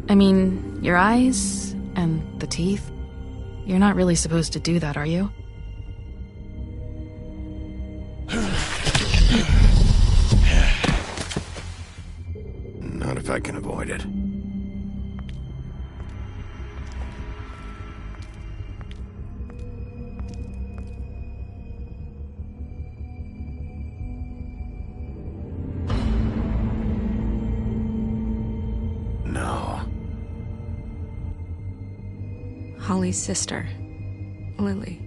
I mean, your eyes and the teeth. You're not really supposed to do that, are you? Not if I can avoid it. No. Holly's sister, Lily.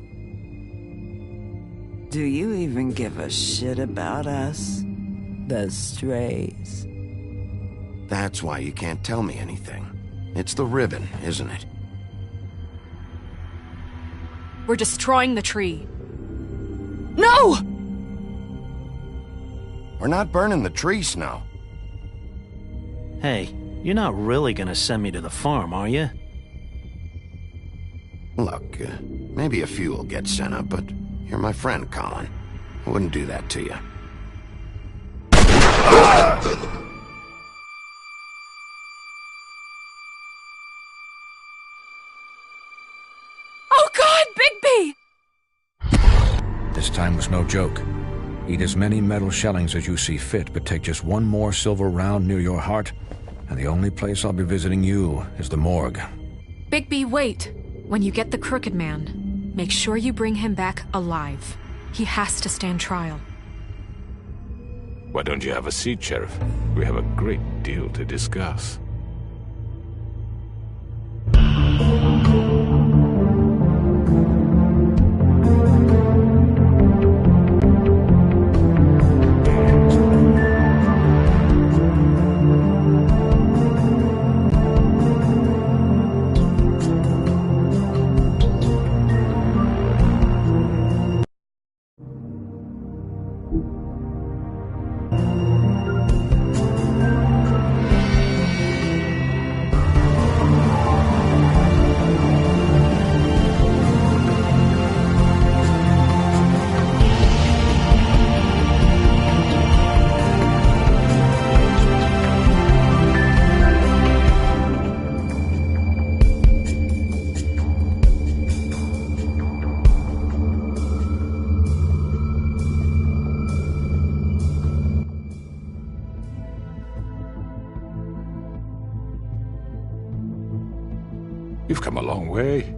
Do you even give a shit about us? The strays. That's why you can't tell me anything. It's the ribbon, isn't it? We're destroying the tree. No! We're not burning the tree, Snow. Hey, you're not really gonna send me to the farm, are you? Look, maybe a few will get sent up, but you're my friend, Colin. I wouldn't do that to you. Oh God, Bigby! This time was no joke. Eat as many metal shellings as you see fit, but take just one more silver round near your heart, and the only place I'll be visiting you is the morgue. Bigby, wait. When you get the Crooked Man, make sure you bring him back alive. He has to stand trial. Why don't you have a seat, Sheriff? We have a great deal to discuss. You've come a long way.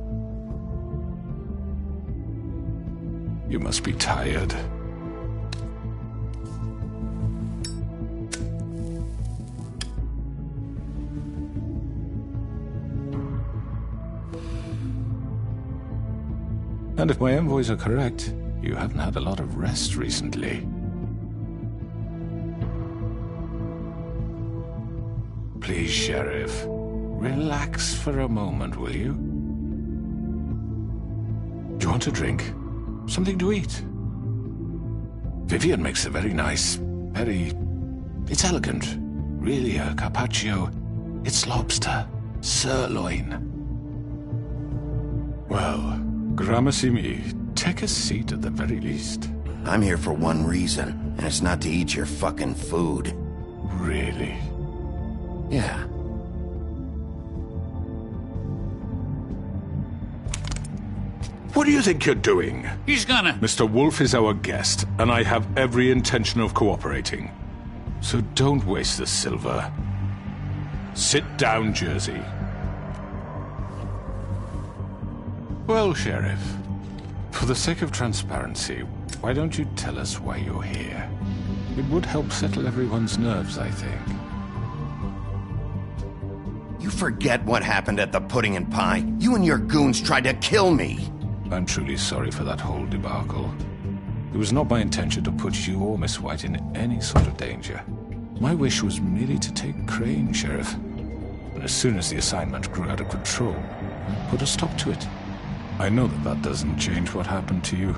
You must be tired. And if my envoys are correct, you haven't had a lot of rest recently. Please, Sheriff. Relax for a moment, will you? Do you want a drink? Something to eat? Vivian makes a very nice, it's elegant. Really a carpaccio. It's lobster. Sirloin. Well, gramercy me. Take a seat at the very least. I'm here for one reason, and it's not to eat your fucking food. Really? Yeah. What do you think you're doing? He's gonna... Mr. Wolf is our guest, and I have every intention of cooperating. So don't waste the silver. Sit down, Jersey. Well, Sheriff, for the sake of transparency, why don't you tell us why you're here? It would help settle everyone's nerves, I think. You forget what happened at the Pudding and Pie. You and your goons tried to kill me. I'm truly sorry for that whole debacle. It was not my intention to put you or Miss White in any sort of danger. My wish was merely to take Crane, Sheriff. And as soon as the assignment grew out of control, I put a stop to it. I know that that doesn't change what happened to you,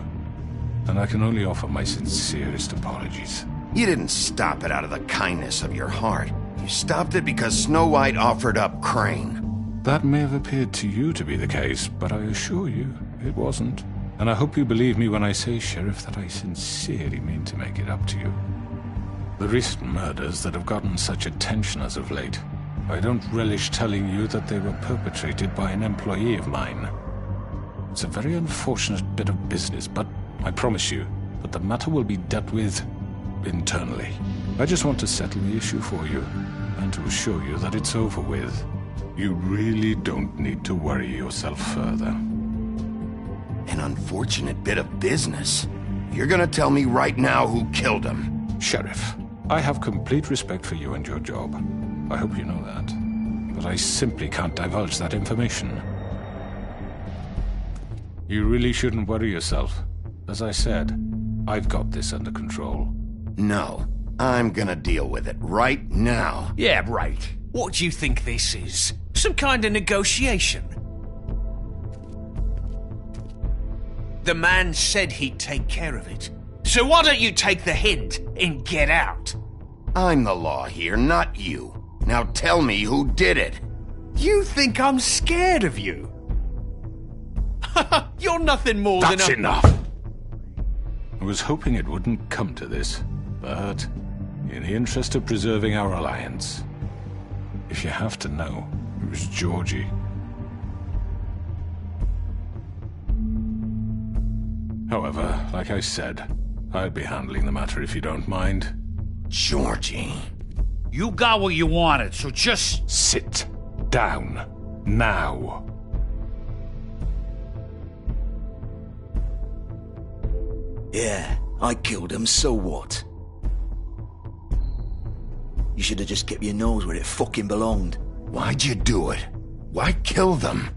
and I can only offer my sincerest apologies. You didn't stop it out of the kindness of your heart. You stopped it because Snow White offered up Crane. That may have appeared to you to be the case, but I assure you, it wasn't. And I hope you believe me when I say, Sheriff, that I sincerely mean to make it up to you. The recent murders that have gotten such attention as of late, I don't relish telling you that they were perpetrated by an employee of mine. It's a very unfortunate bit of business, but I promise you that the matter will be dealt with internally. I just want to settle the issue for you, and to assure you that it's over with. You really don't need to worry yourself further. An unfortunate bit of business? You're gonna tell me right now who killed him? Sheriff, I have complete respect for you and your job. I hope you know that. But I simply can't divulge that information. You really shouldn't worry yourself. As I said, I've got this under control. No, I'm gonna deal with it right now. Yeah, right. What do you think this is? Some kind of negotiation? The man said he'd take care of it. So why don't you take the hint and get out? I'm the law here, not you. Now tell me who did it. You think I'm scared of you? You're nothing more than a... That's enough! I was hoping it wouldn't come to this, but in the interest of preserving our alliance, if you have to know, it was Georgie. However, like I said, I'd be handling the matter if you don't mind. Georgie. You got what you wanted, so just... Sit down. Now. Yeah, I killed him, so what? You should have just kept your nose where it fucking belonged. Why'd you do it? Why kill them?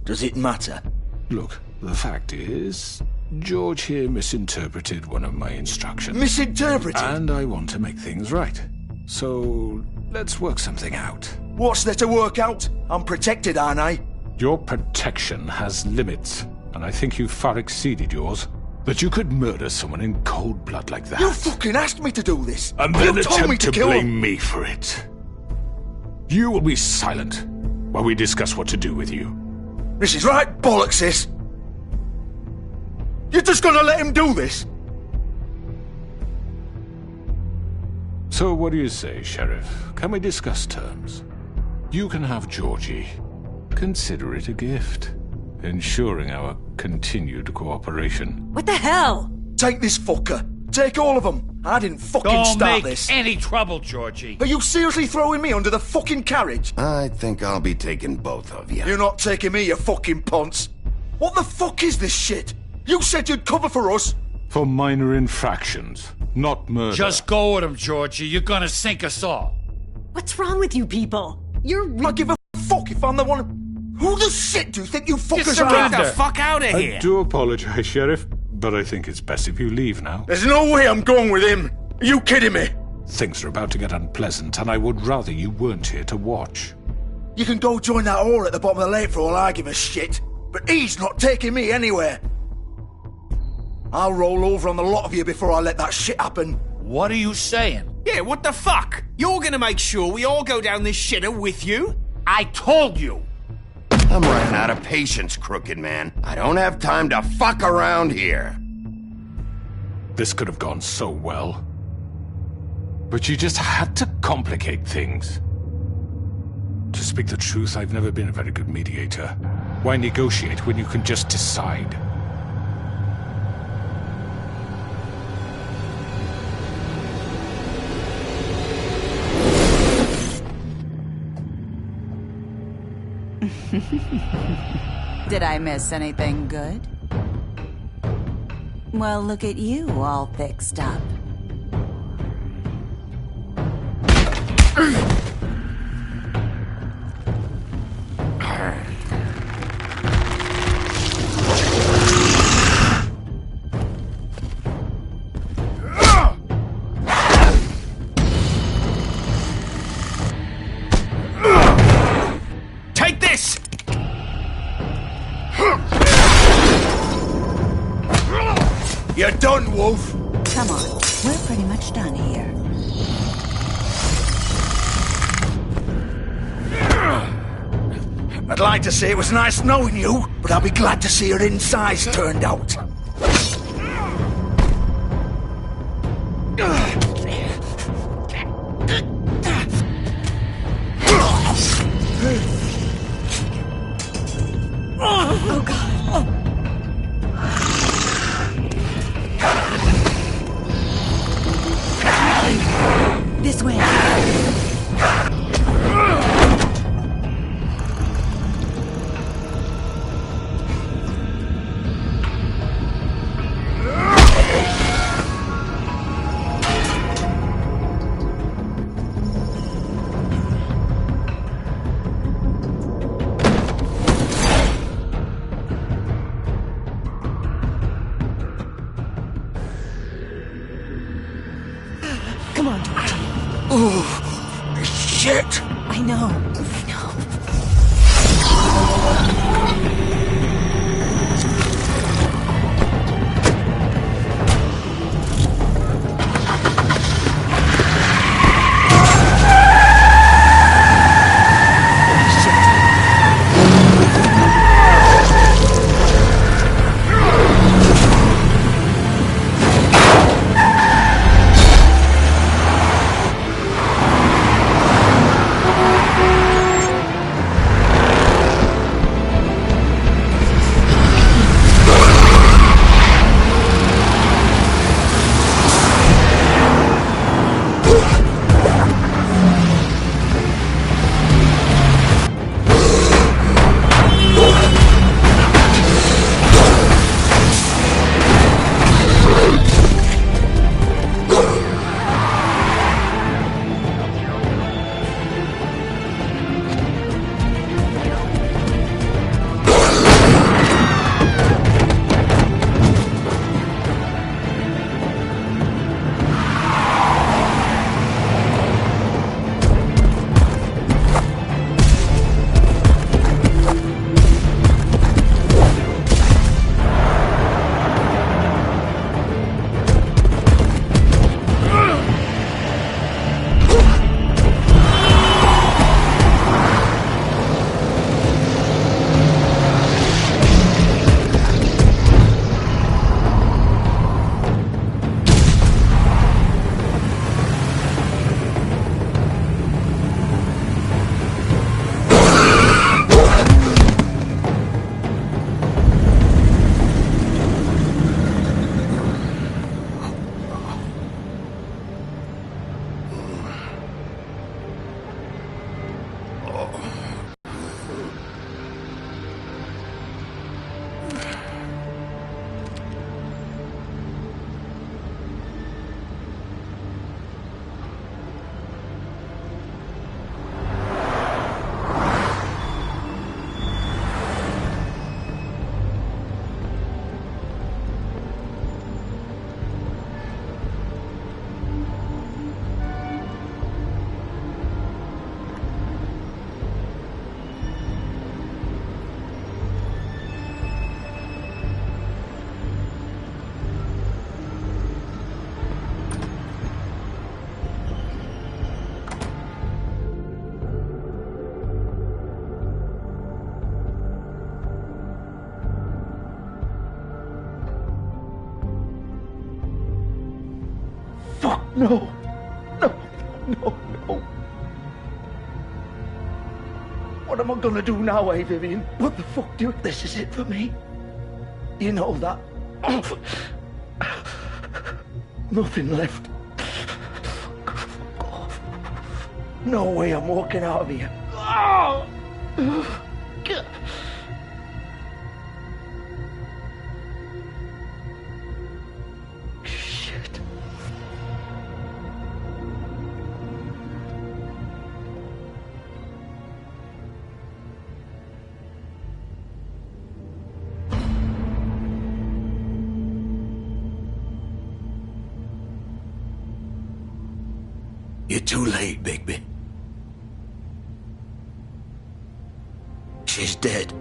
Does it matter? Look, the fact is, George here misinterpreted one of my instructions. Misinterpreted? And I want to make things right. So, let's work something out. What's there to work out? I'm protected, aren't I? Your protection has limits, and I think you've far exceeded yours. That you could murder someone in cold blood like that. You fucking asked me to do this! And then you told me attempt to to kill blame him. me for it. You will be silent while we discuss what to do with you. This is right bollocks, this! You're just gonna let him do this? So what do you say, Sheriff? Can we discuss terms? You can have Georgie. Consider it a gift, ensuring our continued cooperation. What the hell? Take this fucker. Take all of them. I didn't fucking Don't start make this. any trouble, Georgie. Are you seriously throwing me under the fucking carriage? I think I'll be taking both of you. You're not taking me, you fucking ponce. What the fuck is this shit? You said you'd cover for us. For minor infractions, not murder. Just go with him, Georgie. You're gonna sink us all. What's wrong with you people? You're I give a fuck if I'm the one. Who the shit do you think you fuckers are? surrender. Get the fuck out of I here! do apologize, Sheriff, but I think it's best if you leave now. There's no way I'm going with him. Are you kidding me? Things are about to get unpleasant, and I would rather you weren't here to watch. You can go join that whore at the bottom of the lake for all I give a shit. But he's not taking me anywhere. I'll roll over on the lot of you before I let that shit happen. What are you saying? Yeah, what the fuck? You're gonna make sure we all go down this shitter with you? I told you. I'm running out of patience, Crooked Man. I don't have time to fuck around here. This could have gone so well. But you just had to complicate things. To speak the truth, I've never been a very good mediator. Why negotiate when you can just decide? Did I miss anything good? Well, look at you, all fixed up. Take this! You're done, Wolf. Come on. We're pretty much done here. I'd like to say it was nice knowing you, but I'll be glad to see your insides turned out. Oh, God. This way. Come on, Georgie. Oh, shit! I know. Fuck, no. No, no, no. What am I gonna do now, eh, Vivian? What the fuck do you... This is it for me. You know that. Nothing left. No way I'm walking out of here. Shit. You're too late, Bigby. She's dead.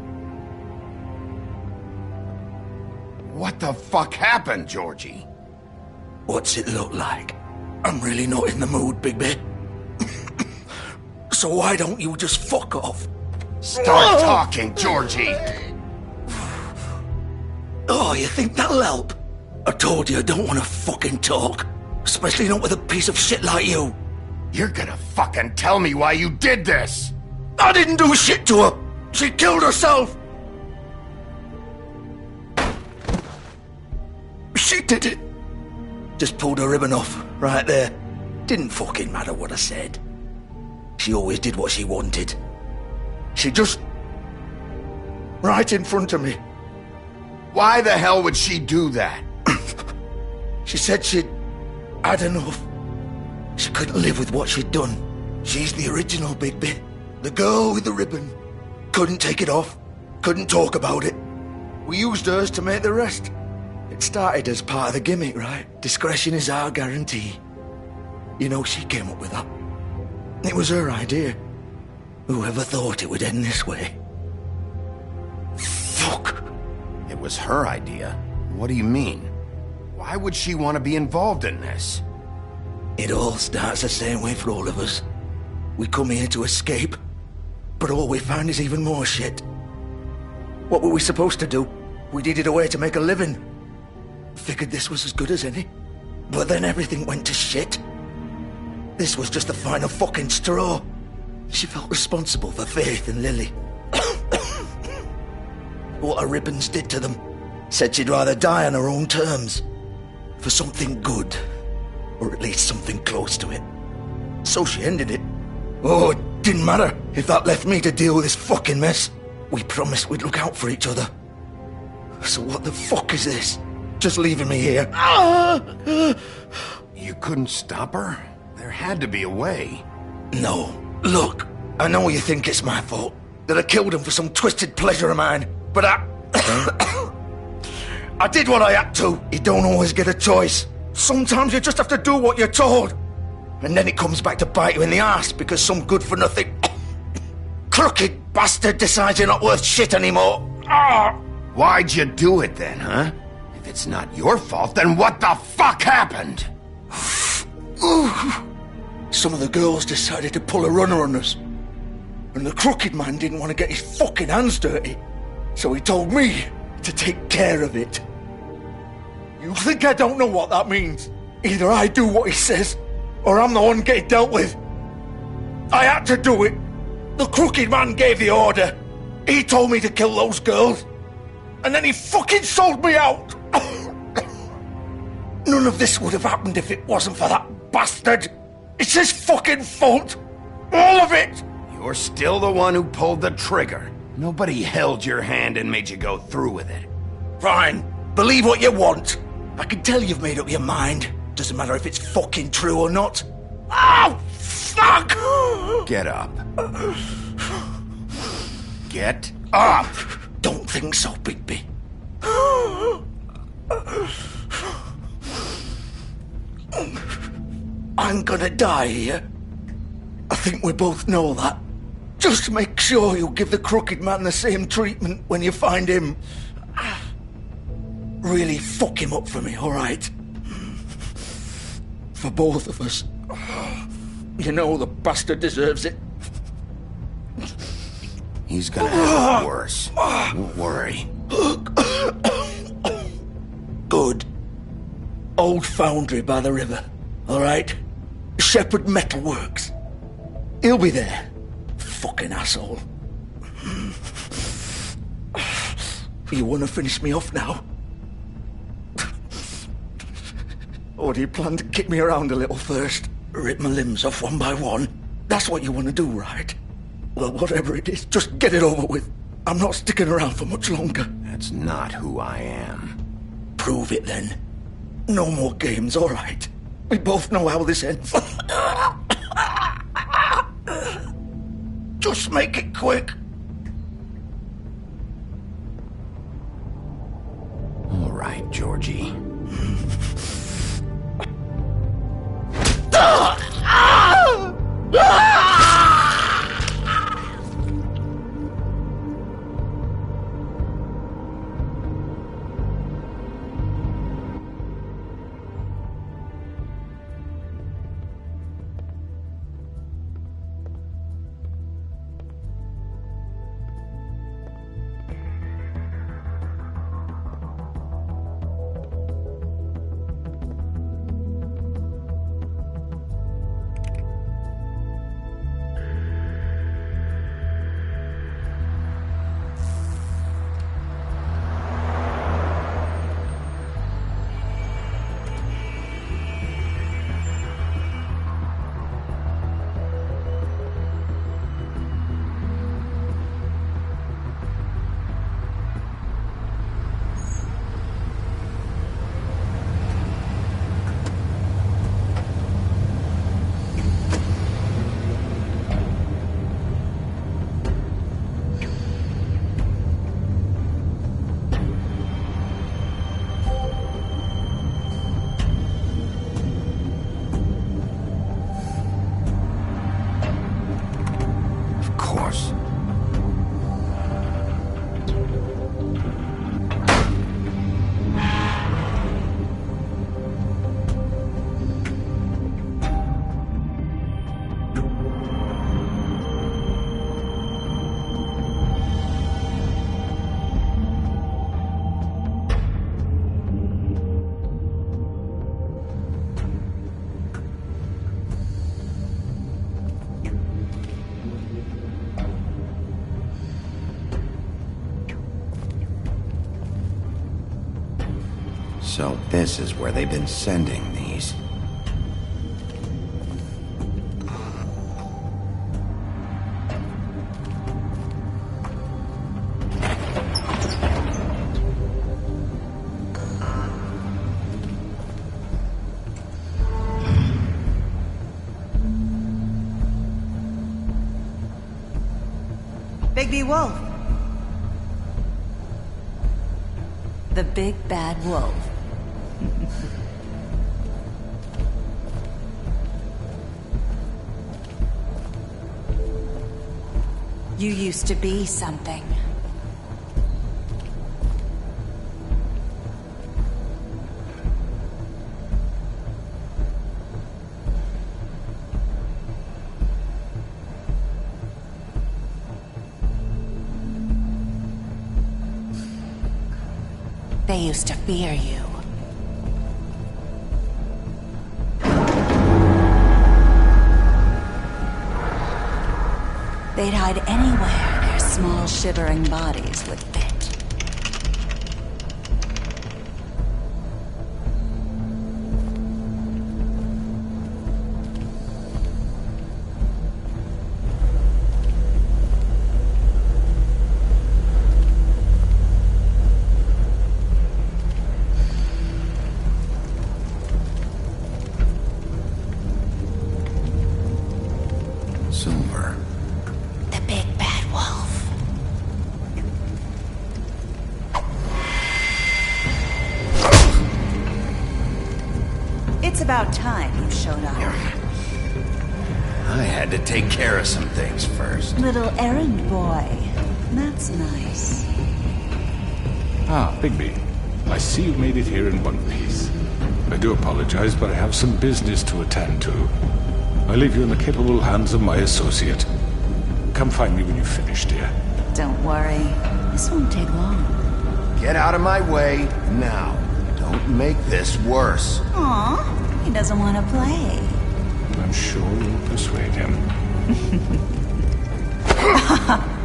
What the fuck happened, Georgie? What's it look like? I'm really not in the mood, Bigby. So why don't you just fuck off? Start talking, Georgie! Oh, you think that'll help? I told you I don't want to fucking talk. Especially not with a piece of shit like you. You're gonna fucking tell me why you did this! I didn't do shit to her! She killed herself! She did it! Just pulled her ribbon off, right there. Didn't fucking matter what I said. She always did what she wanted. She just... right in front of me. Why the hell would she do that? She said she'd had enough. She couldn't live with what she'd done. She's the original Bigby. The girl with the ribbon. Couldn't take it off. Couldn't talk about it. We used hers to make the rest. It started as part of the gimmick, right? Discretion is our guarantee. You know, she came up with that. It was her idea. Whoever thought it would end this way? Fuck. It was her idea? What do you mean? Why would she want to be involved in this? It all starts the same way for all of us. We come here to escape, but all we find is even more shit. What were we supposed to do? We needed a way to make a living. Figured this was as good as any. But then everything went to shit. This was just the final fucking straw. She felt responsible for Faith and Lily. What her ribbons did to them. Said she'd rather die on her own terms. For something good. Or at least something close to it. So she ended it. Oh, it didn't matter if that left me to deal with this fucking mess. We promised we'd look out for each other. So what the fuck is this? Just leaving me here. You couldn't stop her? There had to be a way. No. Look, I know you think it's my fault. That I killed him for some twisted pleasure of mine. But I did what I had to. You don't always get a choice. Sometimes you just have to do what you're told. And then it comes back to bite you in the arse because some good-for-nothing crooked bastard decides you're not worth shit anymore. Why'd you do it then, huh? If it's not your fault, then what the fuck happened? Some of the girls decided to pull a runner on us. And the crooked man didn't want to get his fucking hands dirty. So he told me to take care of it. You think I don't know what that means? Either I do what he says, or I'm the one getting dealt with. I had to do it. The crooked man gave the order. He told me to kill those girls. And then he fucking sold me out. None of this would have happened if it wasn't for that bastard. It's his fucking fault. All of it. You're still the one who pulled the trigger. Nobody held your hand and made you go through with it. Fine. Believe what you want. I can tell you've made up your mind. Doesn't matter if it's fucking true or not. Oh, fuck! Get up. Get up! Don't think so, Bigby. I'm gonna die here. I think we both know that. Just make sure you give the crooked man the same treatment when you find him. Really fuck him up for me, all right? For both of us. You know the bastard deserves it. He's gonna have it worse. Don't worry. Good. Old foundry by the river, all right? Shepherd Metalworks. He'll be there. Fucking asshole. You want to finish me off now? Or do you plan to kick me around a little first? Rip my limbs off one by one? That's what you want to do, right? Well, whatever it is, just get it over with. I'm not sticking around for much longer. That's not who I am. Prove it then. No more games, all right? We both know how this ends. Just make it quick. All right, Georgie. So this is where they've been sending these. Bigby Wolf. The big bad wolf. You used to be something. They used to fear you. They'd hide anywhere their small shivering bodies would fit. Silver. The big bad wolf. It's about time you showed up. I had to take care of some things first. Little errand boy. That's nice. Ah, Bigby. I see you made it here in one piece. I do apologize, but I have some business to attend to. I leave you in the capable hands of my associate. Come find me when you've finished, dear. Don't worry. This won't take long. Get out of my way now. Don't make this worse. Aw, he doesn't want to play. I'm sure you'll persuade him.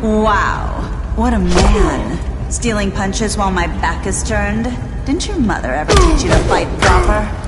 Wow, what a man. Stealing punches while my back is turned? Didn't your mother ever teach you to fight proper?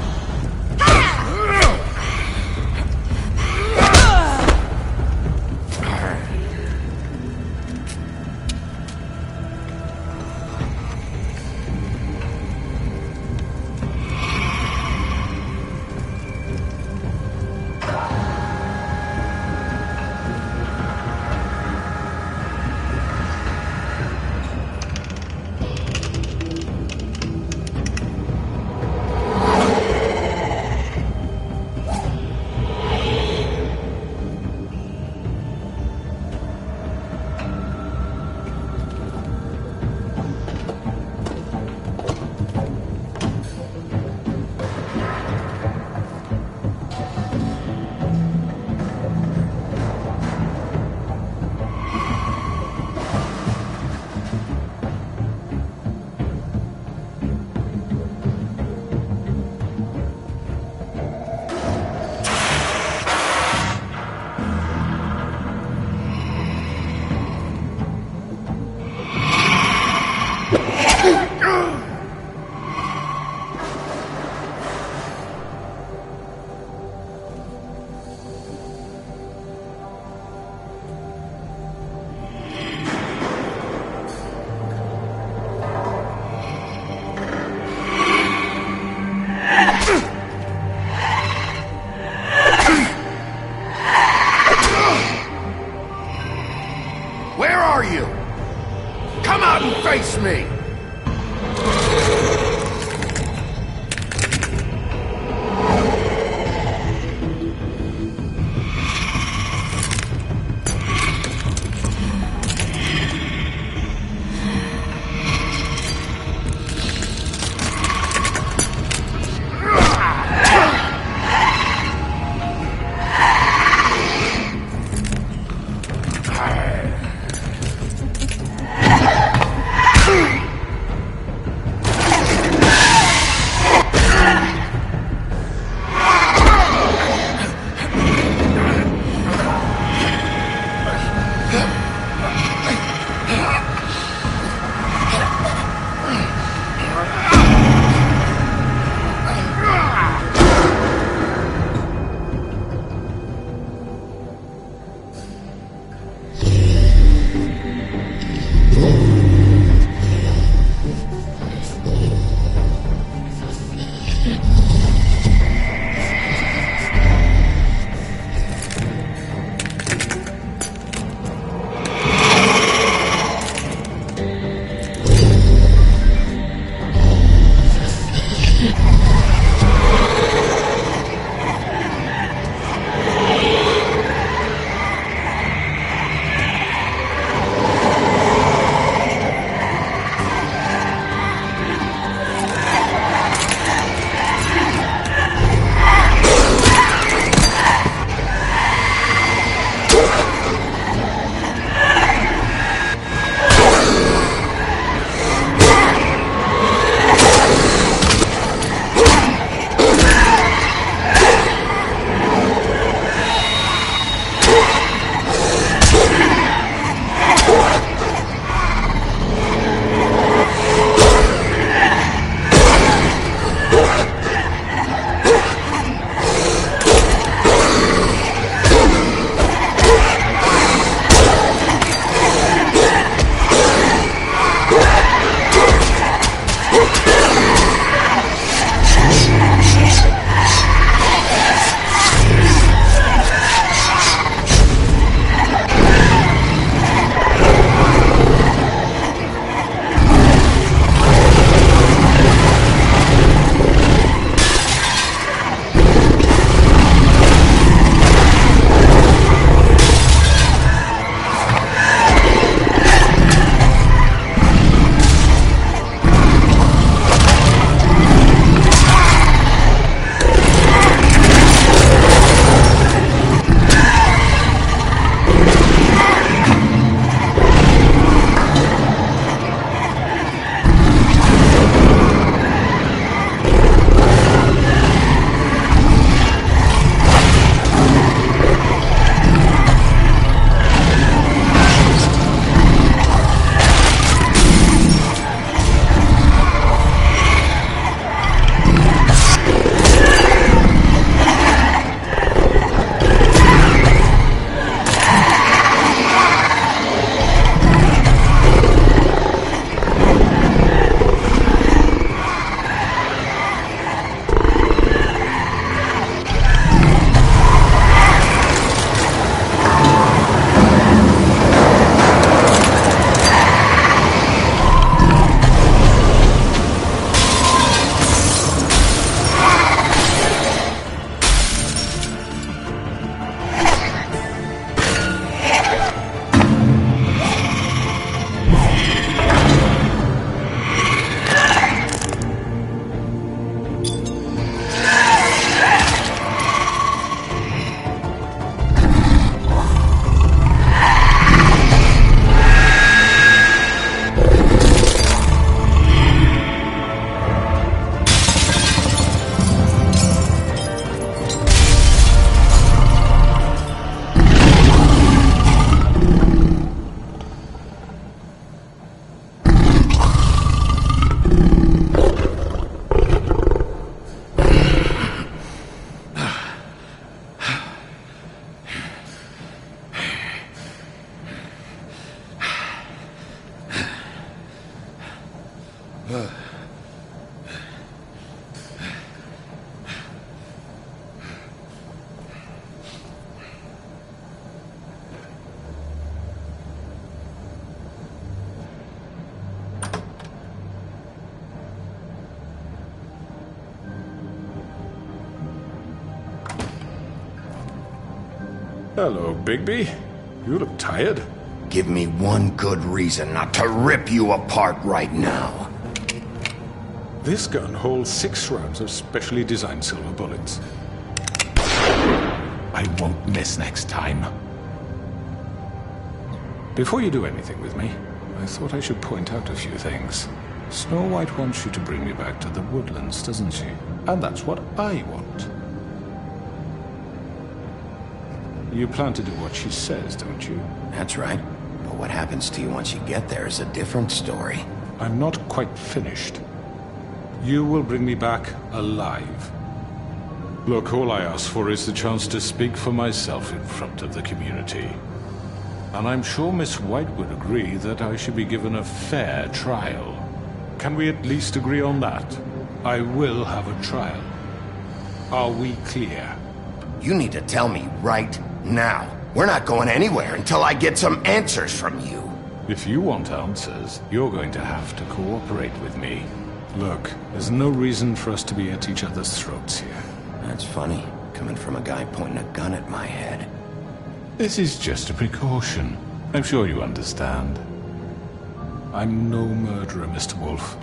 Hello, Bigby. You look tired. Give me one good reason not to rip you apart right now. This gun holds 6 rounds of specially designed silver bullets. I won't miss next time. Before you do anything with me, I thought I should point out a few things. Snow White wants you to bring me back to the woodlands, doesn't she? And that's what I want. You plan to do what she says, don't you? That's right. But what happens to you once you get there is a different story. I'm not quite finished. You will bring me back alive. Look, all I ask for is the chance to speak for myself in front of the community. And I'm sure Miss White would agree that I should be given a fair trial. Can we at least agree on that? I will have a trial. Are we clear? You need to tell me right now. We're not going anywhere until I get some answers from you. If you want answers, you're going to have to cooperate with me. Look, there's no reason for us to be at each other's throats here. That's funny, coming from a guy pointing a gun at my head. This is just a precaution. I'm sure you understand. I'm no murderer, Mr. Wolf.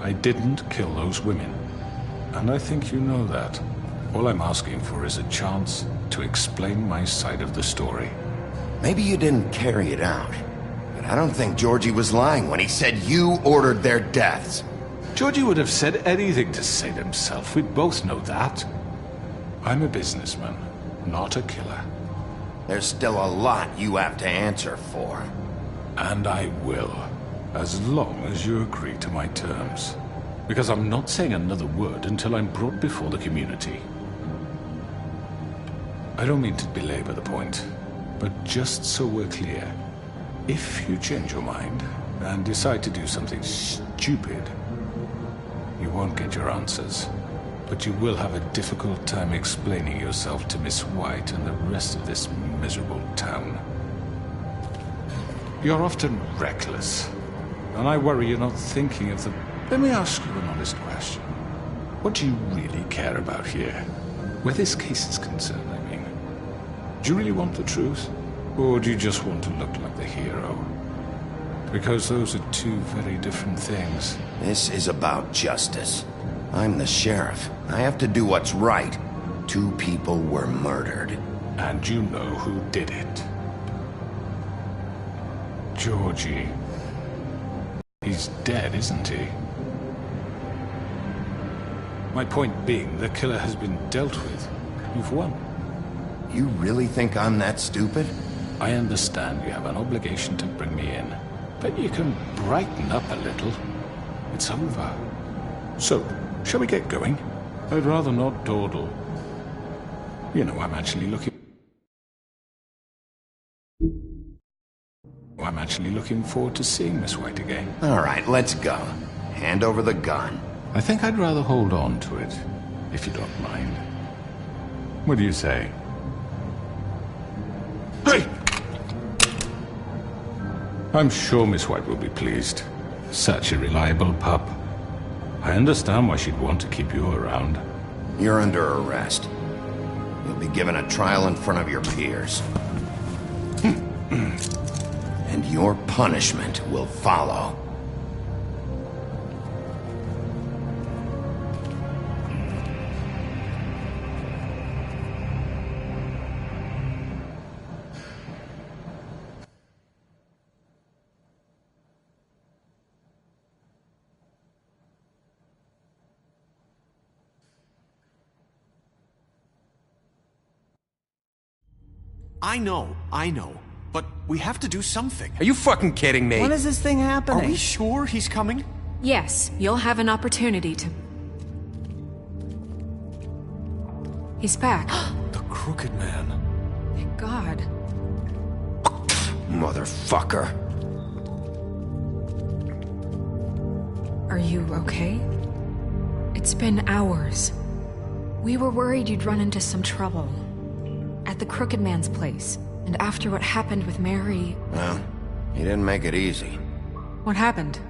I didn't kill those women. And I think you know that. All I'm asking for is a chance to explain my side of the story. Maybe you didn't carry it out, but I don't think Georgie was lying when he said you ordered their deaths. Georgie would have said anything to save himself. We both know that. I'm a businessman, not a killer. There's still a lot you have to answer for. And I will, as long as you agree to my terms. Because I'm not saying another word until I'm brought before the community. I don't mean to belabor the point, but just so we're clear, if you change your mind and decide to do something stupid, you won't get your answers. But you will have a difficult time explaining yourself to Miss White and the rest of this miserable town. You're often reckless, and I worry you're not thinking of the... Let me ask you an honest question. What do you really care about here? Where this case is concerned, I mean. Do you really want the truth? Or do you just want to look like the hero? Because those are two very different things. This is about justice. I'm the sheriff. I have to do what's right. 2 people were murdered. And you know who did it. Georgie. He's dead, isn't he? My point being, the killer has been dealt with. You've won. You really think I'm that stupid? I understand you have an obligation to bring me in. But you can brighten up a little. It's over. So, shall we get going? I'd rather not dawdle. You know, I'm actually looking forward to seeing Miss White again. All right, let's go. Hand over the gun. I think I'd rather hold on to it, if you don't mind. What do you say? Hey! I'm sure Miss White will be pleased. Such a reliable pup. I understand why she'd want to keep you around. You're under arrest. You'll be given a trial in front of your peers. And your punishment will follow. I know. But we have to do something. Are you fucking kidding me? When is this thing happening? Are we sure he's coming? Yes, you'll have an opportunity to... He's back. The Crooked Man. Thank God. Motherfucker. Are you okay? It's been hours. We were worried you'd run into some trouble. At the Crooked Man's place. And after what happened with Mary... Well, he didn't make it easy. What happened?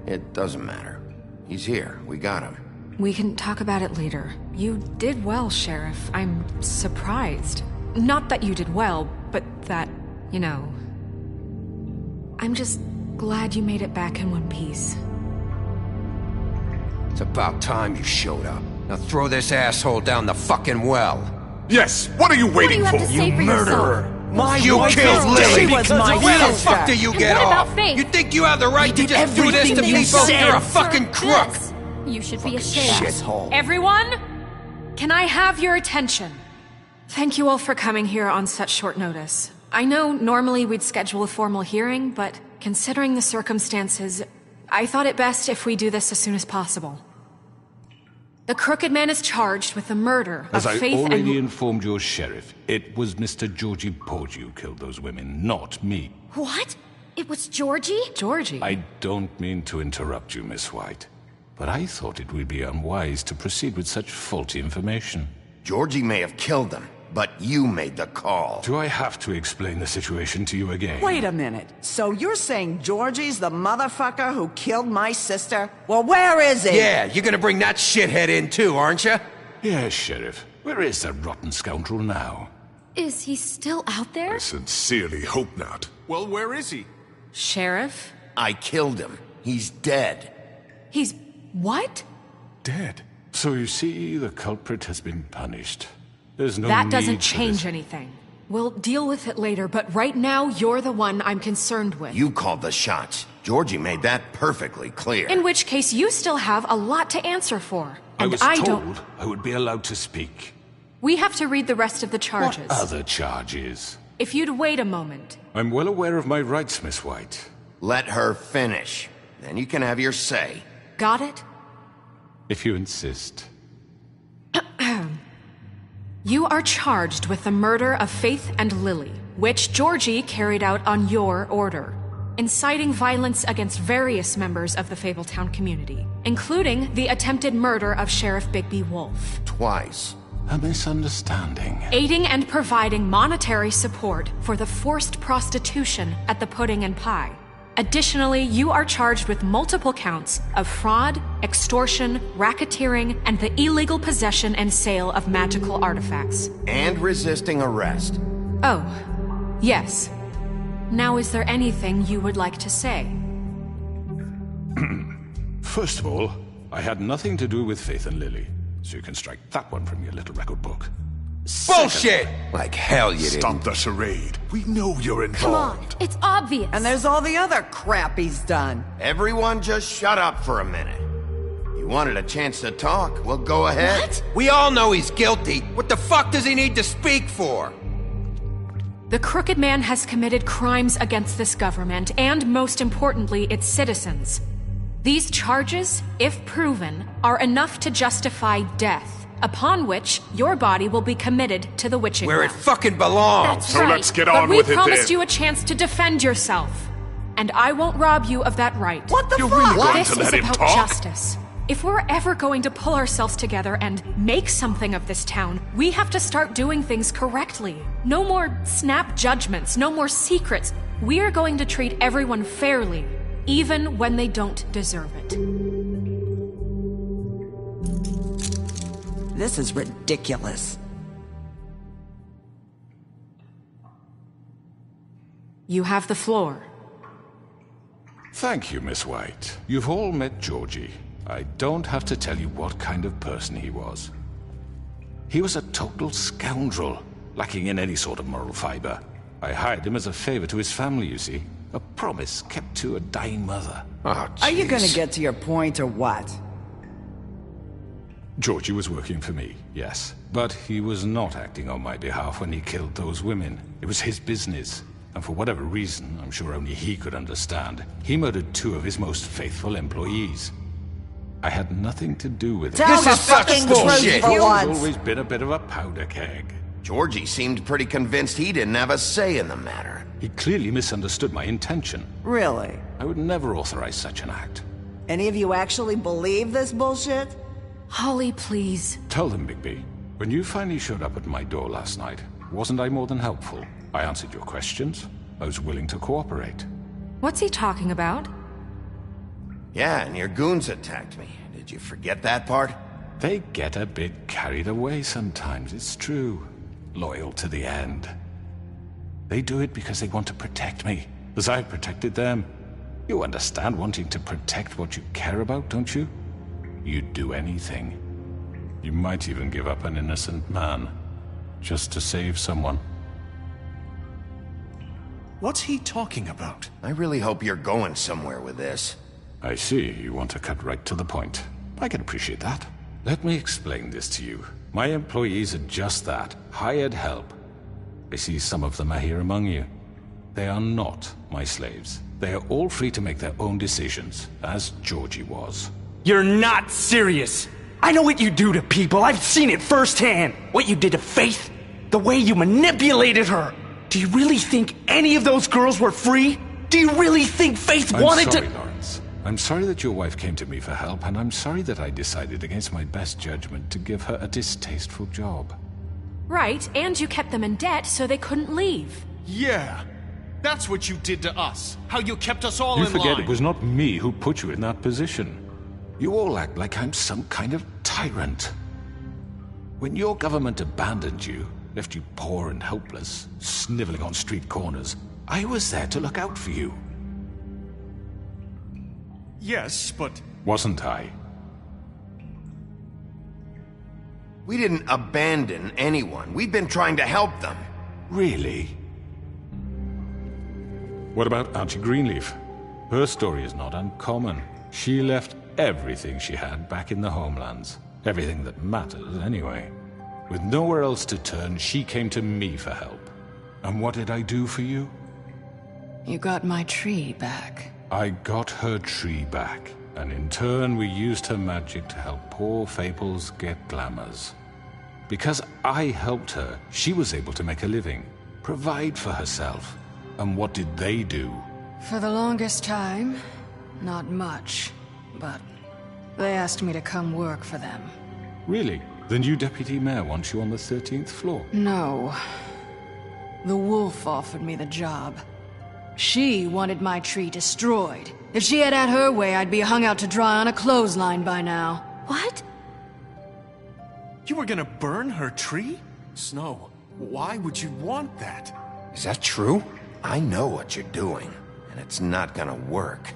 It doesn't matter. He's here. We got him. We can talk about it later. You did well, Sheriff. I'm surprised. Not that you did well, but that, you know... I'm just glad you made it back in one piece. It's about time you showed up. Now throw this asshole down the fucking well. Yes, what are you waiting for? You murderer! You killed Lily! She was my Where the sister. fuck do you get What about off? Faith? You think you have the right to just do this to everything you people? said. You're a fucking crook! This. You should be ashamed. Shithole. Everyone, can I have your attention? Thank you all for coming here on such short notice. I know normally we'd schedule a formal hearing, but considering the circumstances, I thought it best if we do this as soon as possible. The Crooked Man is charged with the murder As of I Faith already and... informed your sheriff, it was Mr. Georgie Porgy who killed those women, not me. What? It was Georgie? Georgie? I don't mean to interrupt you, Miss White, but I thought it would be unwise to proceed with such faulty information. Georgie may have killed them, but you made the call. Do I have to explain the situation to you again? Wait a minute. So you're saying Georgie's the motherfucker who killed my sister? Well, where is he? Yeah, you're gonna bring that shithead in too, aren't you? Yes, Sheriff. Where is that rotten scoundrel now? Is he still out there? I sincerely hope not. Well, where is he? Sheriff? I killed him. He's dead. He's... what? Dead. So you see, the culprit has been punished. There's no That need doesn't for change this. anything. We'll deal with it later, but right now, you're the one I'm concerned with. You called the shots. Georgie made that perfectly clear. In which case, you still have a lot to answer for. I And was don't... told I would be allowed to speak. We have to read the rest of the charges. What other charges? If you'd wait a moment. I'm well aware of my rights, Miss White. Let her finish. Then you can have your say. Got it? If you insist. You are charged with the murder of Faith and Lily, which Georgie carried out on your order, inciting violence against various members of the Fabletown community, including the attempted murder of Sheriff Bigby Wolf. Twice. A misunderstanding. Aiding and providing monetary support for the forced prostitution at the Pudding and Pie. Additionally, you are charged with multiple counts of fraud, extortion, racketeering, and the illegal possession and sale of magical artifacts. And resisting arrest. Oh, yes. Now, is there anything you would like to say? First of all, I had nothing to do with Faith and Lily, so you can strike that one from your little record book. Bullshit! Like hell you Stop didn't. the charade. We know you're Come on, involved. it's obvious. And there's all the other crap he's done. Everyone just shut up for a minute. You wanted a chance to talk? Well, go ahead. What? We all know he's guilty. What the fuck does he need to speak for? The Crooked Man has committed crimes against this government and, most importantly, its citizens. These charges, if proven, are enough to justify death, upon which your body will be committed to the witching Where it well. fucking belongs. That's So right. let's get But on we with it promised then. you a chance to defend yourself, and I won't rob you of that right. What the You're fuck? really going This to is let him about talk? justice. If we're ever going to pull ourselves together and make something of this town, we have to start doing things correctly. No more snap judgments, no more secrets. We are going to treat everyone fairly, even when they don't deserve it. This is ridiculous. You have the floor. Thank you, Miss White. You've all met Georgie. I don't have to tell you what kind of person he was. He was a total scoundrel, lacking in any sort of moral fiber. I hired him as a favor to his family, you see. A promise kept to a dying mother. Oh, Are you gonna jeez. get to your point or what? Georgie was working for me, yes. But he was not acting on my behalf when he killed those women. It was his business. And for whatever reason, I'm sure only he could understand, he murdered 2 of his most faithful employees. I had nothing to do with it. Tell This the is such fucking bullshit. truth for He's once. always been a bit of a powder keg. Georgie seemed pretty convinced he didn't have a say in the matter. He clearly misunderstood my intention. Really? I would never authorize such an act. Any of you actually believe this bullshit? Holly, please. Tell them, Bigby. When you finally showed up at my door last night, wasn't I more than helpful? I answered your questions. I was willing to cooperate. What's he talking about? Yeah, and your goons attacked me. Did you forget that part? They get a bit carried away sometimes, it's true. Loyal to the end. They do it because they want to protect me, as I've protected them. You understand wanting to protect what you care about, don't you? You'd do anything. You might even give up an innocent man, just to save someone. What's he talking about? I really hope you're going somewhere with this. I see you want to cut right to the point. I can appreciate that. Let me explain this to you. My employees are just that, hired help. I see some of them are here among you. They are not my slaves. They are all free to make their own decisions, as Georgie was. You're not serious! I know what you do to people, I've seen it firsthand! What you did to Faith, the way you manipulated her! Do you really think any of those girls were free? Do you really think Faith wanted to— I'm sorry, Lawrence. I'm sorry that your wife came to me for help, and I'm sorry that I decided against my best judgment to give her a distasteful job. Right, and you kept them in debt so they couldn't leave. Yeah, that's what you did to us. How you kept us all You in forget line. it was not me who put you in that position. You all act like I'm some kind of tyrant. When your government abandoned you, left you poor and helpless, sniveling on street corners, I was there to look out for you. Yes, but... Wasn't I? We didn't abandon anyone. We've been trying to help them. Really? What about Auntie Greenleaf? Her story is not uncommon. She left everything she had back in the homelands. Everything that mattered, anyway. With nowhere else to turn, she came to me for help. And what did I do for you? You got my tree back. I got her tree back. And in turn, we used her magic to help poor Fables get glamours. Because I helped her, she was able to make a living, provide for herself. And what did they do? For the longest time, not much. But they asked me to come work for them. Really? The new deputy mayor wants you on the 13th floor? No. The wolf offered me the job. She wanted my tree destroyed. If she had her way, I'd be hung out to dry on a clothesline by now. What? You were gonna burn her tree? Snow, why would you want that? Is that true? I know what you're doing, and it's not gonna work.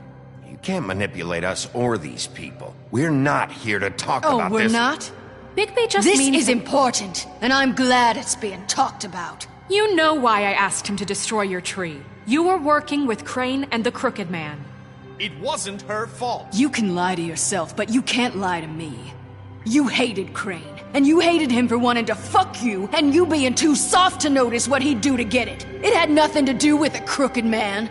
You can't manipulate us or these people. We're not here to talk about this. Oh, we're not? Bigby just This means is important, and I'm glad it's being talked about. You know why I asked him to destroy your tree. You were working with Crane and the Crooked Man. It wasn't her fault. You can lie to yourself, but you can't lie to me. You hated Crane, and you hated him for wanting to fuck you, and you being too soft to notice what he'd do to get it. It had nothing to do with the Crooked Man.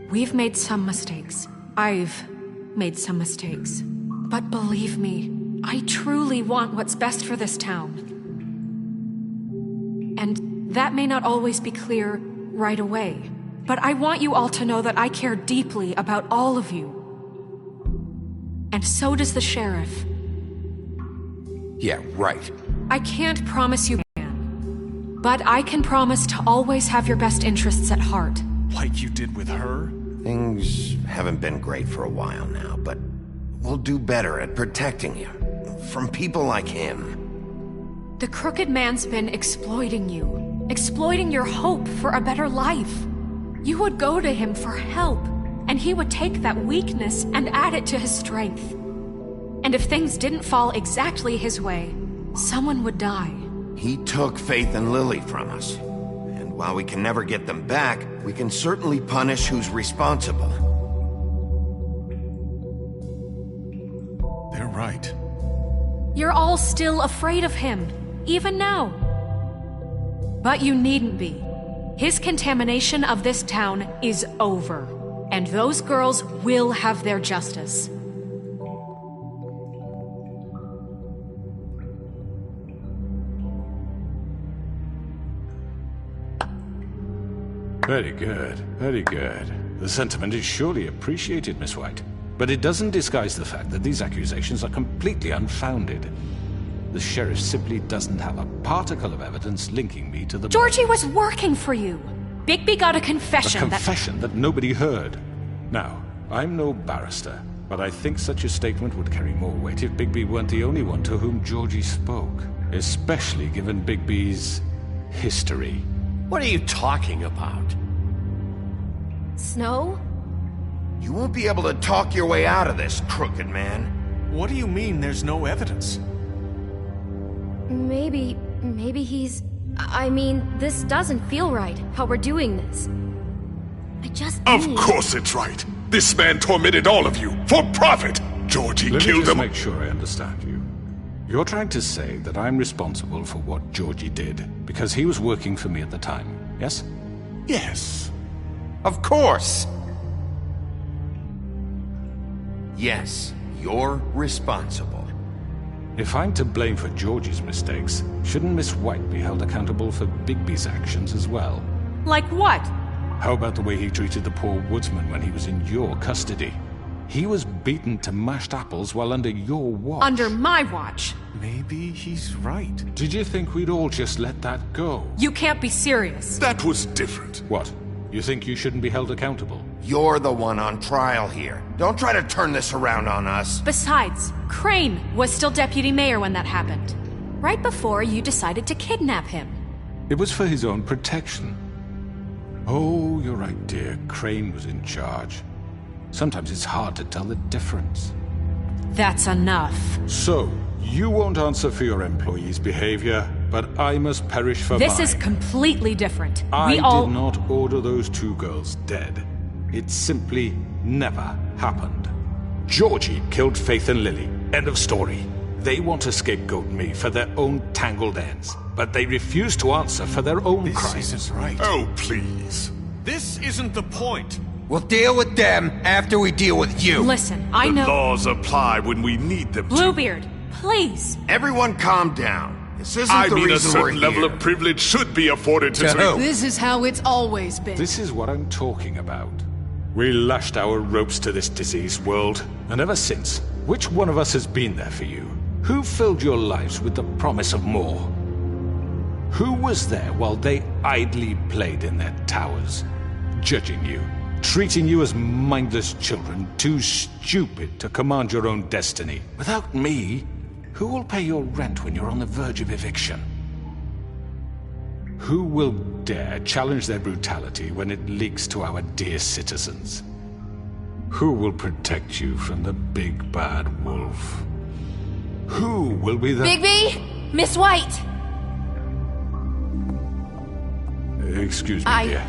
We've made some mistakes. I've made some mistakes. But believe me, I truly want what's best for this town. And that may not always be clear right away, but I want you all to know that I care deeply about all of you. And so does the sheriff. Yeah, right. I can't promise you can, but I can promise to always have your best interests at heart. Like you did with her? Things haven't been great for a while now, but we'll do better at protecting you. From people like him. The Crooked Man's been exploiting you. Exploiting your hope for a better life. You would go to him for help, and he would take that weakness and add it to his strength. And if things didn't fall exactly his way, someone would die. He took Faith and Lily from us. And while we can never get them back, we can certainly punish who's responsible. They're right. You're all still afraid of him, even now. But you needn't be. His contamination of this town is over, and those girls will have their justice. Very good, very good. The sentiment is surely appreciated, Miss White. But it doesn't disguise the fact that these accusations are completely unfounded. The sheriff simply doesn't have a particle of evidence linking me to the... Georgie was working for you. Bigby got a confession A confession that nobody heard. Now, I'm no barrister, but I think such a statement would carry more weight if Bigby weren't the only one to whom Georgie spoke. Especially given Bigby's history. What are you talking about? Snow? You won't be able to talk your way out of this, crooked man. What do you mean there's no evidence? Maybe he's... I mean, this doesn't feel right, how we're doing this. I just Of need... course it's right. This man tormented all of you, for profit! Georgie Let me killed just him. make sure I understand you. You're trying to say that I'm responsible for what Georgie did, because he was working for me at the time, yes? Yes. Of course! Yes, you're responsible. If I'm to blame for Georgie's mistakes, shouldn't Miss White be held accountable for Bigby's actions as well? Like what? How about the way he treated the poor woodsman when he was in your custody? He was beaten to mashed apples while under your watch. Under my watch. Maybe he's right. Did you think we'd all just let that go? You can't be serious. That was different. What? You think you shouldn't be held accountable? You're the one on trial here. Don't try to turn this around on us. Besides, Crane was still deputy mayor when that happened. Right before you decided to kidnap him. It was for his own protection. Oh, you're right, dear. Crane was in charge. Sometimes it's hard to tell the difference. That's enough. So, you won't answer for your employees' behavior, but I must perish for This mine. is completely different. I We all... did not order those two girls dead. It simply never happened. Georgie killed Faith and Lily. End of story. They want to scapegoat me for their own tangled ends, but they refuse to answer for their own crimes. This isn't right. Oh, please. This isn't the point. We'll deal with them after we deal with you. Listen, I The know... laws apply when we need them to. Bluebeard, please. Everyone calm down. This isn't I the mean, a reason we're certain level here. of privilege should be afforded to... To who? This is how it's always been. This is what I'm talking about. We lashed our ropes to this diseased world, and ever since, which one of us has been there for you? Who filled your lives with the promise of more? Who was there while they idly played in their towers, judging you, treating you as mindless children, too stupid to command your own destiny? Without me, who will pay your rent when you're on the verge of eviction? Who will dare challenge their brutality when it leaks to our dear citizens? Who will protect you from the big bad wolf? Who will be the... Bigby! Miss White! Excuse me, dear.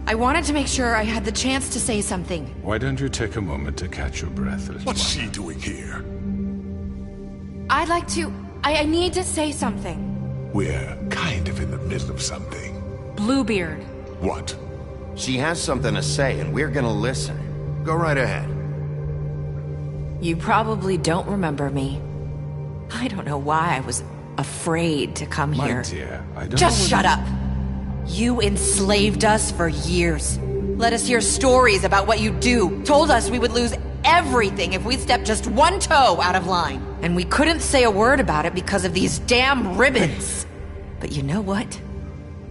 I wanted to make sure I had the chance to say something. Why don't you take a moment to catch your breath, little What's one? she doing here? I'd like to... I need to say something. We're kind of in the middle of something. Bluebeard. What? She has something to say, and we're gonna listen. Go right ahead. You probably don't remember me. I don't know why I was afraid to come My here. dear, I don't Just know shut up! You enslaved us for years. Let us hear stories about what you do. Told us we would lose everything if we stepped just one toe out of line. And we couldn't say a word about it because of these damn ribbons. But you know what?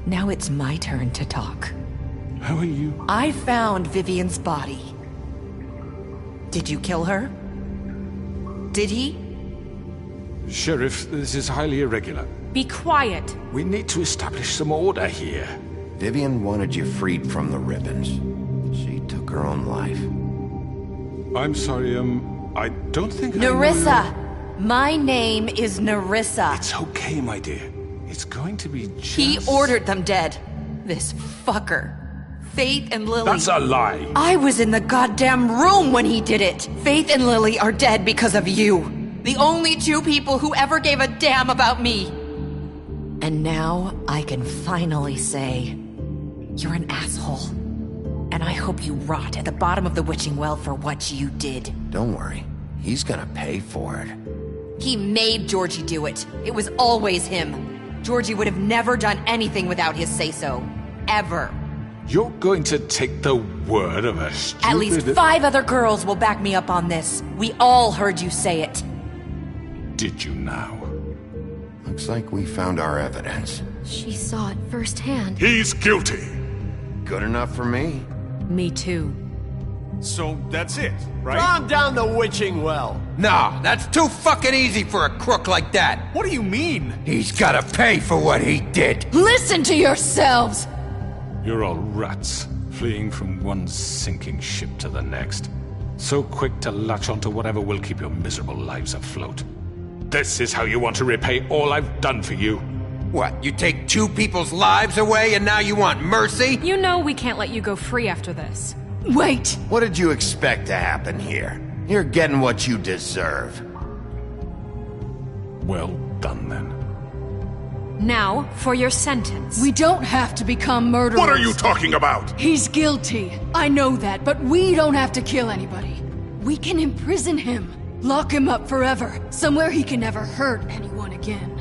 Now it's my turn to talk. How are you? I found Vivian's body. Did you kill her? Did he? Sheriff, this is highly irregular. Be quiet. We need to establish some order here. Vivian wanted you freed from the ribbons. She took her own life. I'm sorry, I don't think Nerissa! My name is Nerissa. It's okay, my dear. It's going to be just... He ordered them dead. This fucker. Faith and Lily. That's a lie. I was in the goddamn room when he did it. Faith and Lily are dead because of you. The only two people who ever gave a damn about me. And now I can finally say, you're an asshole. And I hope you rot at the bottom of the witching well for what you did. Don't worry. He's gonna pay for it. He made Georgie do it. It was always him. Georgie would have never done anything without his say-so. Ever. You're going to take the word of a stupid... At least 5 other girls will back me up on this. We all heard you say it. Did you now? Looks like we found our evidence. She saw it firsthand. He's guilty. Good enough for me. Me too. So that's it, right? Calm down the witching well. No, that's too fucking easy for a crook like that. What do you mean? He's gotta pay for what he did. Listen to yourselves! You're all rats, fleeing from one sinking ship to the next. So quick to latch onto whatever will keep your miserable lives afloat. This is how you want to repay all I've done for you? What, you take two people's lives away and now you want mercy? You know we can't let you go free after this. Wait! What did you expect to happen here? You're getting what you deserve. Well done, then. Now, for your sentence. We don't have to become murderers. What are you talking about? He's guilty. I know that, but we don't have to kill anybody. We can imprison him. Lock him up forever. Somewhere he can never hurt anyone again.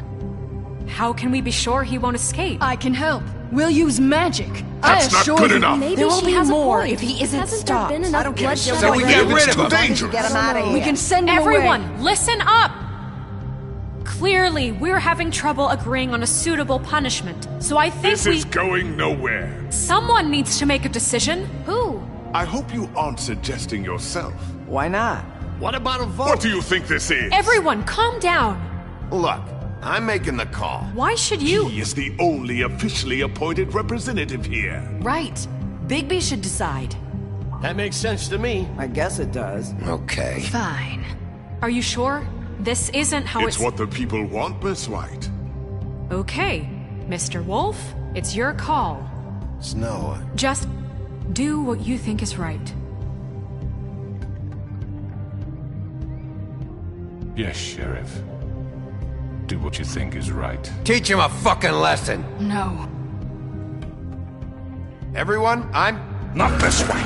How can we be sure he won't escape? I can help. We'll use magic. That's not good enough. Maybe there will be more if he isn't Hasn't stopped. there been enough bloodshed So we get rid of him. Dangerous. Get him out of here. We can send him Everyone, away. listen up! Clearly, we're having trouble agreeing on a suitable punishment. So I think This is going nowhere. Someone needs to make a decision. Who? I hope you aren't suggesting yourself. Why not? What about a vote? What do you think this is? Everyone, calm down. Look, I'm making the call. Why should you? He is the only officially appointed representative here. Right. Bigby should decide. That makes sense to me. I guess it does. Okay. Fine. Are you sure? This isn't how It's what the people want, Miss White. Okay, Mr. Wolf, it's your call. Snow. Just do what you think is right. Yes, Sheriff. Do what you think is right. Teach him a fucking lesson. No. Everyone, I'm... Not this way!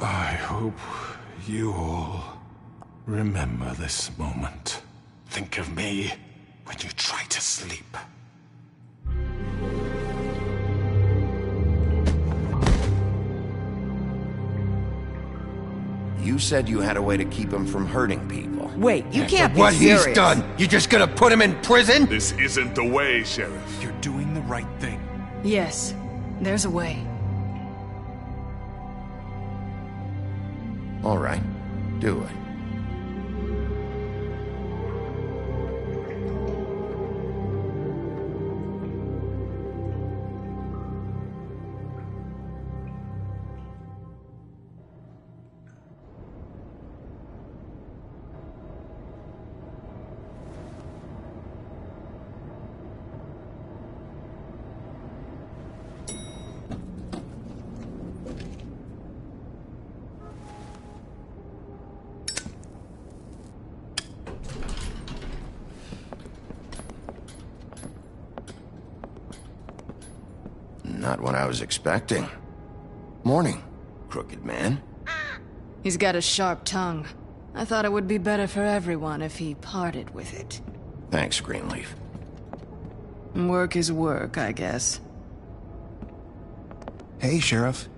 I hope you all remember this moment. Think of me when you try to sleep. You said you had a way to keep him from hurting people. Wait, you can't be What serious. he's done, you just gonna put him in prison? This isn't the way, Sheriff. You're doing the right thing. Yes, there's a way. All right, do it. Not what I was expecting. Morning, crooked man. He's got a sharp tongue. I thought it would be better for everyone if he parted with it. Thanks, Greenleaf. Work is work, I guess. Hey, Sheriff.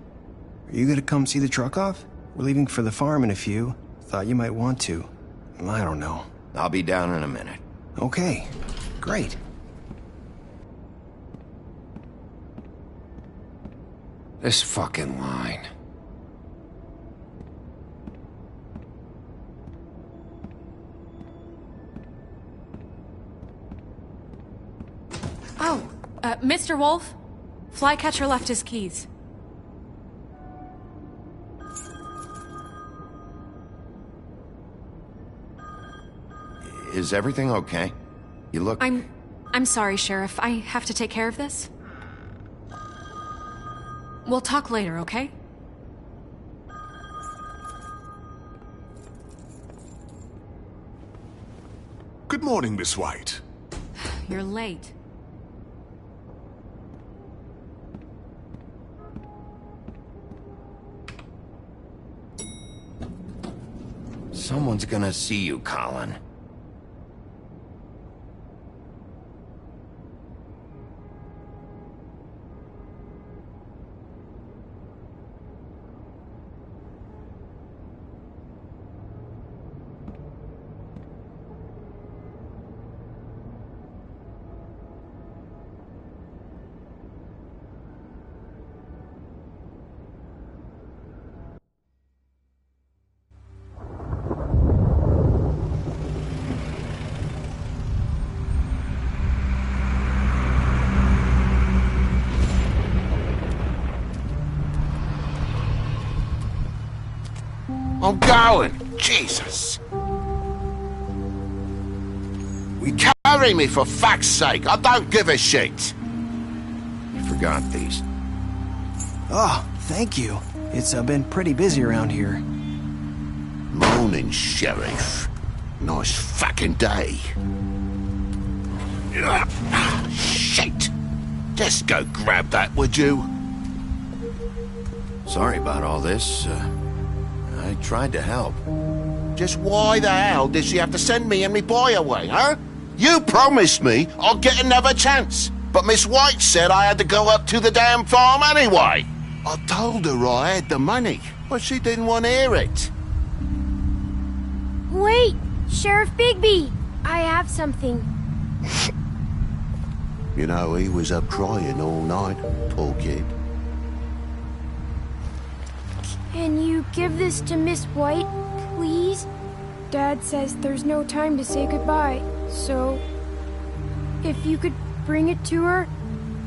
Are you gonna come see the truck off? We're leaving for the farm in a few. Thought you might want to. I don't know. I'll be down in a minute. Okay, great. This fucking line. Oh, Mr. Wolf, Flycatcher left his keys. Is everything okay? You look... I'm sorry, Sheriff. I have to take care of this. We'll talk later, okay? Good morning, Miss White. You're late. Someone's gonna see you, Colin. I'm going. Jesus. Carry me, for fuck's sake. I don't give a shit. You forgot these. Oh, thank you. It's been pretty busy around here. Morning, Sheriff. Nice fucking day. Shit. Just go grab that, would you? Sorry about all this. I tried to help. Just why the hell did she have to send me and me boy away, huh? You promised me I'll get another chance, but Miss White said I had to go up to the damn farm anyway. I told her I had the money, but she didn't want to hear it. Wait, Sheriff Bigby, I have something. You know, he was up crying all night, poor kid. Can you give this to Miss White, please? Dad says there's no time to say goodbye, so if you could bring it to her,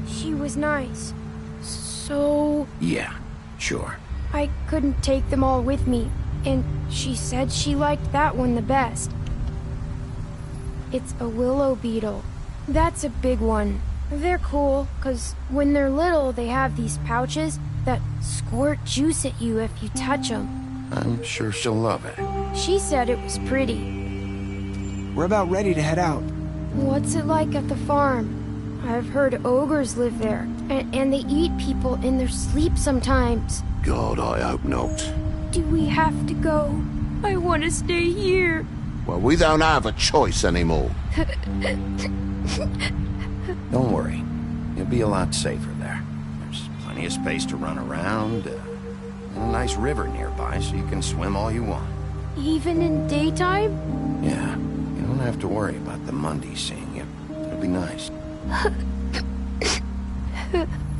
she was nice. So... Yeah, sure. I couldn't take them all with me, and she said she liked that one the best. It's a willow beetle. That's a big one. They're cool, 'cause when they're little, they have these pouches that squirt juice at you if you touch them. I'm sure she'll love it. She said it was pretty. We're about ready to head out. What's it like at the farm? I've heard ogres live there, and they eat people in their sleep sometimes. God, I hope not. Do we have to go? I want to stay here. Well, we don't have a choice anymore. Don't worry. You'll be a lot safer there. There's plenty of space to run around, and a nice river nearby so you can swim all you want. Even in daytime? Yeah, you don't have to worry about the Mundy seeing you. It'll be nice.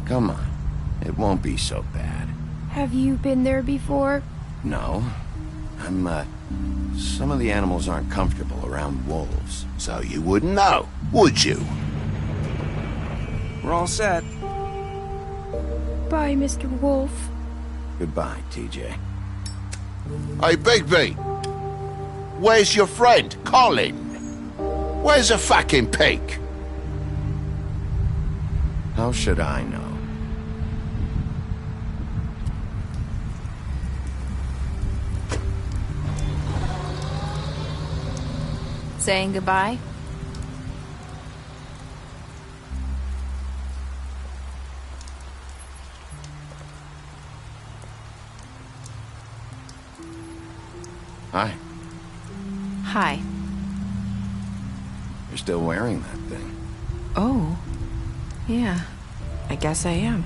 Come on. It won't be so bad. Have you been there before? No. Some of the animals aren't comfortable around wolves. So you wouldn't know, would you? We're all set. Bye, Mr. Wolf. Goodbye, TJ. Hey, Bigby. Where's your friend, Colin? Where's the fucking pig? How should I know? Saying goodbye? Hi. Hi. You're still wearing that thing. Oh. Yeah. I guess I am.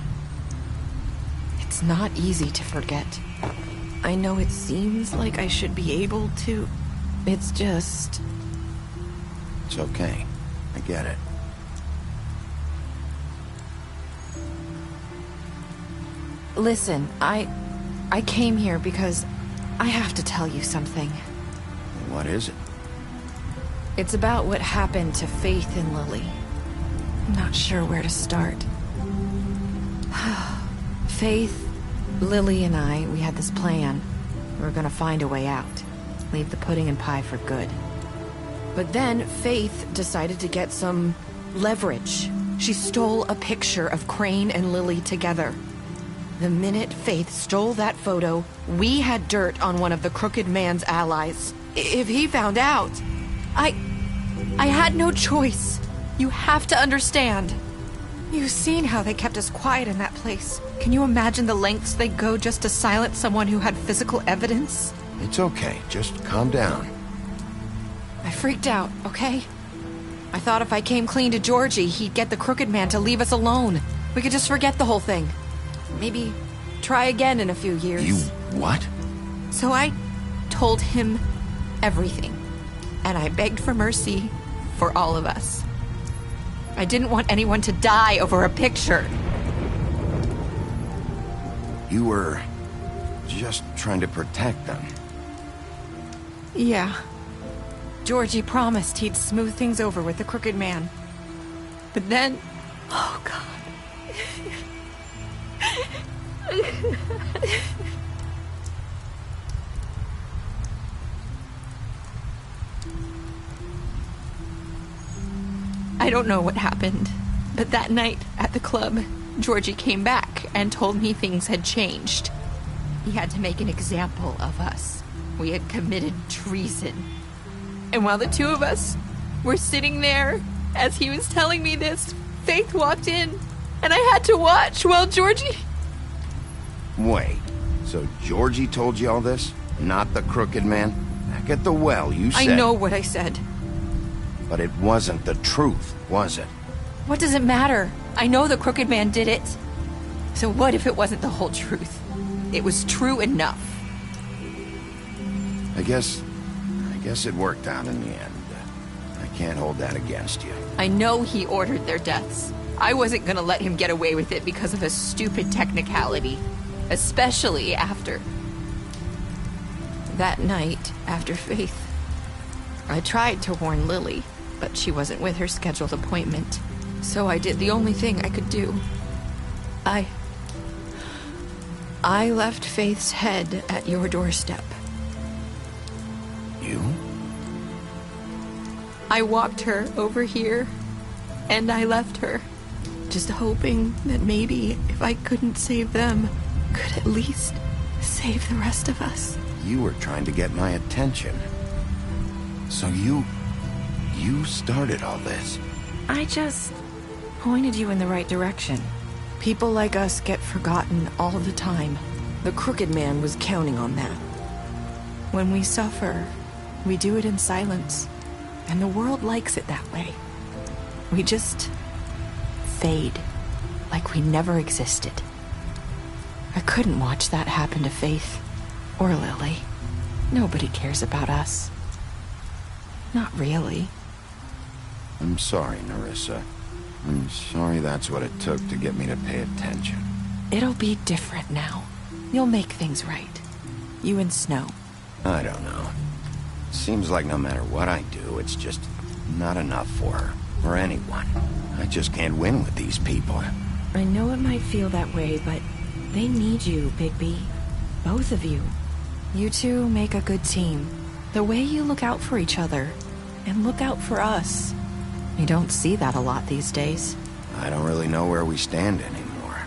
It's not easy to forget. I know it seems like I should be able to. It's just... It's okay. I get it. Listen, I came here because I have to tell you something. What is it? It's about what happened to Faith and Lily. I'm not sure where to start. Faith, Lily, and I, we had this plan. We were gonna find a way out. Leave the pudding and pie for good. But then Faith decided to get some leverage. She stole a picture of Crane and Lily together. The minute Faith stole that photo, we had dirt on one of the Crooked Man's allies. If he found out, I had no choice. You have to understand. You've seen how they kept us quiet in that place. Can you imagine the lengths they go just to silence someone who had physical evidence? It's okay. Just calm down. I freaked out, okay? I thought if I came clean to Georgie, he'd get the Crooked Man to leave us alone. We could just forget the whole thing. Maybe try again in a few years. You what? So I told him everything. And I begged for mercy for all of us. I didn't want anyone to die over a picture. You were just trying to protect them. Yeah. Georgie promised he'd smooth things over with the Crooked Man. But then... Oh, God. I don't know what happened, but that night at the club, Georgie came back and told me things had changed. He had to make an example of us. We had committed treason. And while the two of us were sitting there, as he was telling me this, Faith walked in, and I had to watch while Georgie... Wait, so Georgie told you all this? Not the Crooked Man? Back at the well, you said... I know what I said. But it wasn't the truth, was it? What does it matter? I know the Crooked Man did it. So what if it wasn't the whole truth? It was true enough. I guess it worked out in the end. I can't hold that against you. I know he ordered their deaths. I wasn't gonna let him get away with it because of a stupid technicality. Especially after... that night, after Faith. I tried to warn Lily, but she wasn't with her scheduled appointment. So I did the only thing I could do. I left Faith's head at your doorstep. You? I walked her over here, and I left her, just hoping that maybe if I couldn't save them, could at least save the rest of us. You were trying to get my attention. So you started all this. I just pointed you in the right direction. People like us get forgotten all the time. The Crooked Man was counting on that. When we suffer, we do it in silence, and the world likes it that way. We just fade, like we never existed. I couldn't watch that happen to Faith, or Lily. Nobody cares about us. Not really. I'm sorry, Nerissa. I'm sorry that's what it took to get me to pay attention. It'll be different now. You'll make things right. You and Snow. I don't know. Seems like no matter what I do, it's just not enough for her, or anyone. I just can't win with these people. I know it might feel that way, but they need you, Bigby. Both of you. You two make a good team. The way you look out for each other, and look out for us. You don't see that a lot these days. I don't really know where we stand anymore.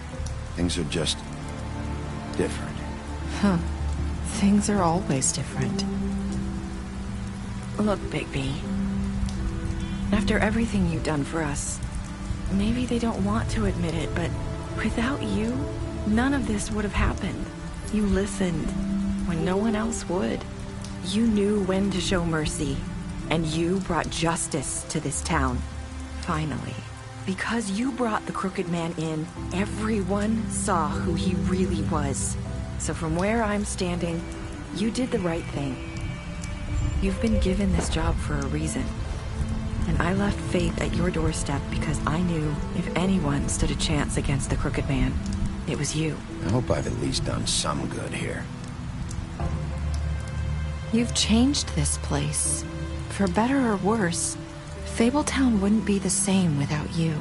Things are just... different. Huh. Things are always different. Look, Bigby. After everything you've done for us, maybe they don't want to admit it, but without you, none of this would have happened. You listened when no one else would. You knew when to show mercy, and you brought justice to this town. Finally. Because you brought the Crooked Man in, everyone saw who he really was. So from where I'm standing, you did the right thing. You've been given this job for a reason. And I left Faith at your doorstep because I knew if anyone stood a chance against the Crooked Man, it was you. I hope I've at least done some good here. You've changed this place. For better or worse, Fabletown wouldn't be the same without you.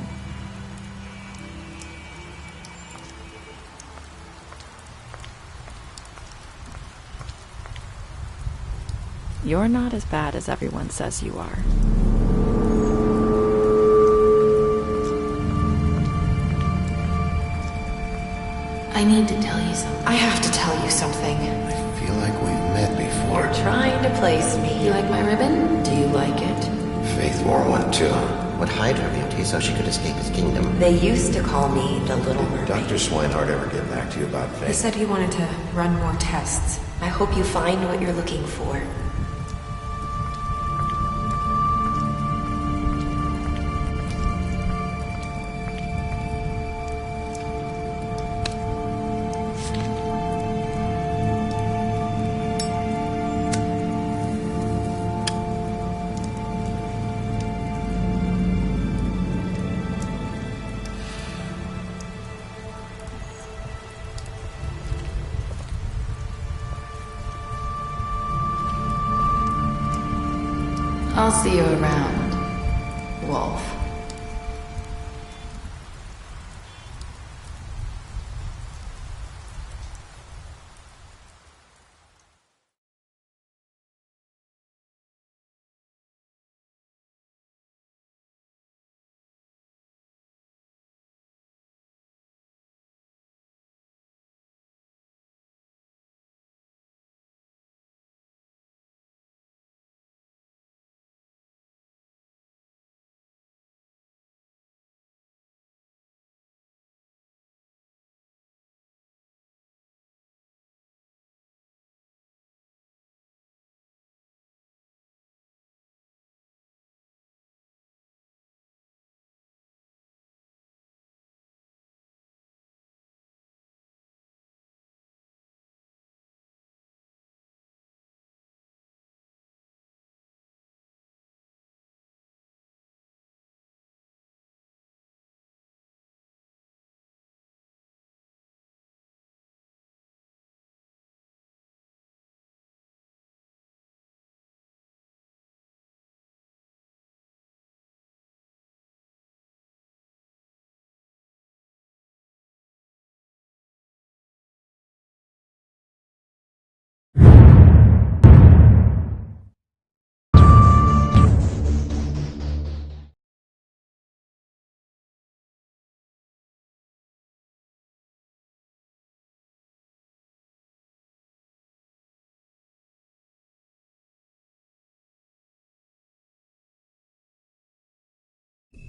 You're not as bad as everyone says you are. I need to tell you something. I have to tell you something. I feel like we've met before. You're trying to place me. You like my ribbon? Do you like it? Faith wore one too. Would hide her beauty so she could escape his kingdom. They used to call me the Little Mermaid. Dr. Swinehart ever get back to you about Faith? He said he wanted to run more tests. I hope you find what you're looking for. I'll see you around, Wolf.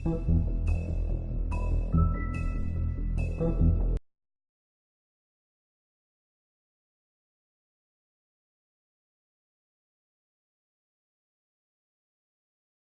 you.